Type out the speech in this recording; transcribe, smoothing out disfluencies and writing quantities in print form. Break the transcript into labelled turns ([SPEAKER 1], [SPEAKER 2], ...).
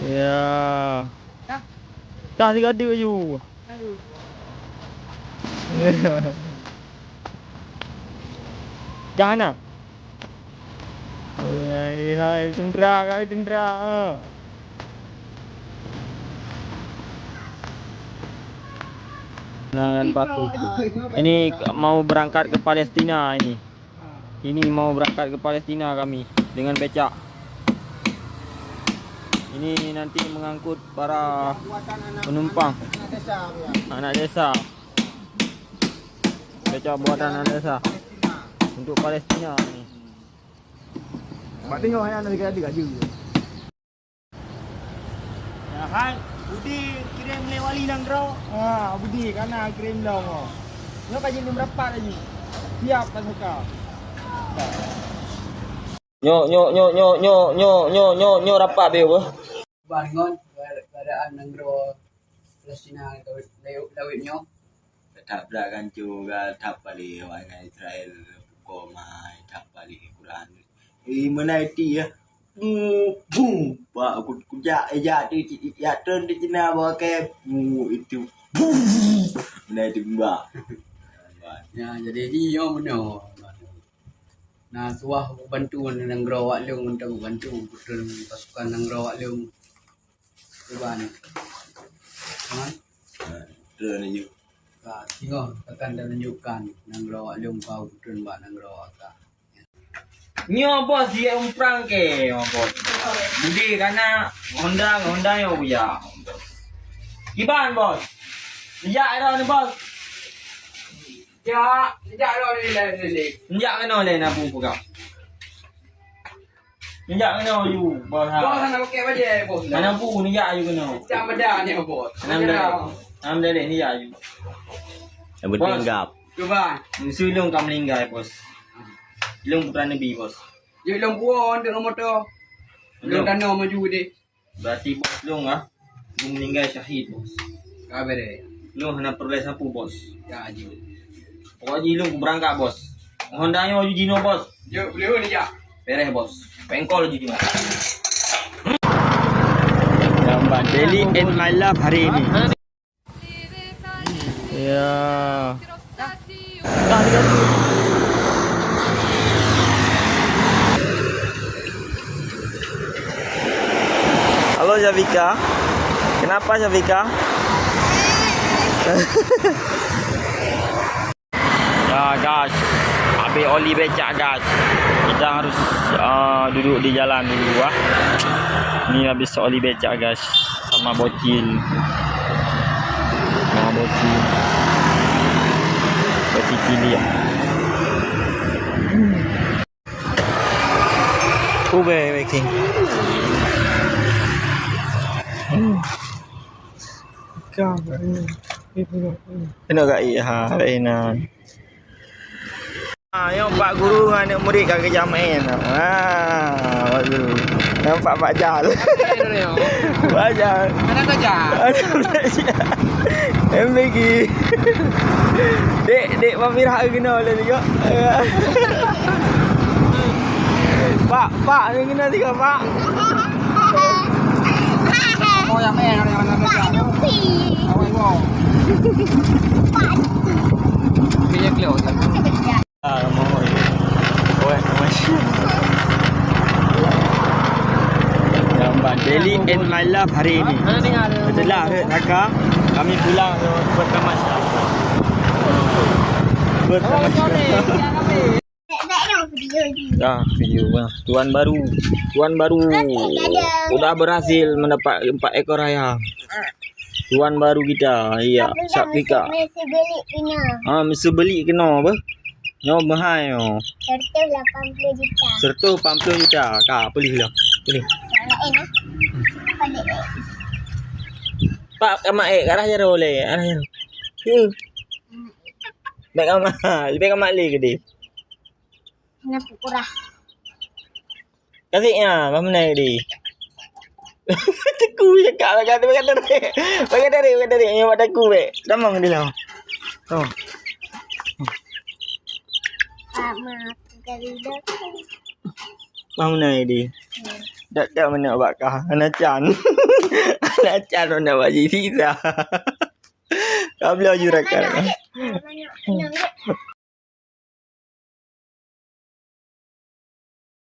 [SPEAKER 1] Ya. Dah 3 adik baju. Jangan nak. Hai, tendera. Dengan batu. Ini mau berangkat ke Palestina ini. Ini mau berangkat ke Palestina kami dengan becak. Ini nanti mengangkut para penumpang anak desa. Becak buatan anak desa untuk Palestina ni.
[SPEAKER 2] Mak tengok ayah nak ada gaji.
[SPEAKER 1] Ya kan, Budi kirim le wali nang draw.
[SPEAKER 2] Budi kana kirim long.
[SPEAKER 1] Nyo kaji ni berapa lagi? Siap tak suka. Nyo rapat be apa?
[SPEAKER 3] Bangun keadaan negara Palestina itu lawitnya
[SPEAKER 4] tak belakang juga tak balik orang Israel pukul mai tak balik Quran. Menaiti ya. Boom. Pak aku kujak tu ya turun di Cina bawa ke itu. Menaiti mbak.
[SPEAKER 3] ya jadi dia mana nah suah bantu negara Wak Leong untuk bantu betul pasukan negara Wak Leong Tuan.
[SPEAKER 4] Turun ni.
[SPEAKER 3] Tengok akan tunjukkan negara Wak Leong kau betul buat negara Wak.
[SPEAKER 1] Nyo bos dia umprang ke bos. Budi karena Honda yo ya. Iban bos. Sejak dah ni bos.
[SPEAKER 3] Ya, sejak dah ni.
[SPEAKER 1] Sejak kena le nak bu kau. Sejak kena you bos.
[SPEAKER 3] Bos nak pakai baju bos.
[SPEAKER 1] Mana bu ni ya you kena.
[SPEAKER 3] Sejak beda ni bos.
[SPEAKER 1] Enam dah ni ya you.
[SPEAKER 4] Yang penting gap.
[SPEAKER 3] Cuba.
[SPEAKER 1] Sulung kam meninggal bos. Ilung putra Nabi bos.
[SPEAKER 3] Dia long puan dia motor. Long dana maju dia.
[SPEAKER 1] Berarti bos long ah. Belum meninggal syahid bos.
[SPEAKER 3] Kabar dia.
[SPEAKER 1] Long hendak peroleh sapu bos.
[SPEAKER 3] Ya aju.
[SPEAKER 1] Pokoknya ilung berangkat bos. Honda nya uji Jino bos.
[SPEAKER 3] Yo boleh ni ja.
[SPEAKER 1] Beres bos. Pengkol uji Jino. Gambar daily in my life hari ini. Ya. Dah diganti. Halo Syafika. Kenapa Syafika? Ya guys, habis oli becak guys. Kita harus duduk di jalan dulu ah. Ni habis oli becak guys sama bocil. Bocil. Bocil cilik. Ube making. Kena kat ha enak. Yang Pak Guru dengan anak murid kat kerja main. Bagus. Nampak Pak Jal. Pak Jal.
[SPEAKER 3] Mana saja?
[SPEAKER 1] MBG. Dek Pamirah kena oleh juga. Pak ni kena juga Pak.
[SPEAKER 3] Oh yang main yang mana saja? Awak wow. Kaya kelo.
[SPEAKER 1] Mau masih. Gambar daily in my life hari ini. Setelah Dhaka, kami pulang buat kemas. Video tuan baru udah berhasil mendapat 4 ekor ayam. Tuan baru kita, iya, Syafika. Mesti beli kena apa? Nyo mahal yo. Serta 80 juta. Kak, beli lah. Beli. Pak, kamak arah je boleh. Arah je. Baik kamak. Baik kamak le ke dia?
[SPEAKER 5] Kenapa kurang?
[SPEAKER 1] Kasihnya, apa mana dia? Teku cakap lah kata pakai dari yang mak teku be. Damang dia lah. Oh.
[SPEAKER 5] Maaf dari dokter.
[SPEAKER 1] Mana dia? Dak mana bakah? Ana chan. Lacan nak buat jadi tidak. Kau belajar rakan.
[SPEAKER 5] Mana?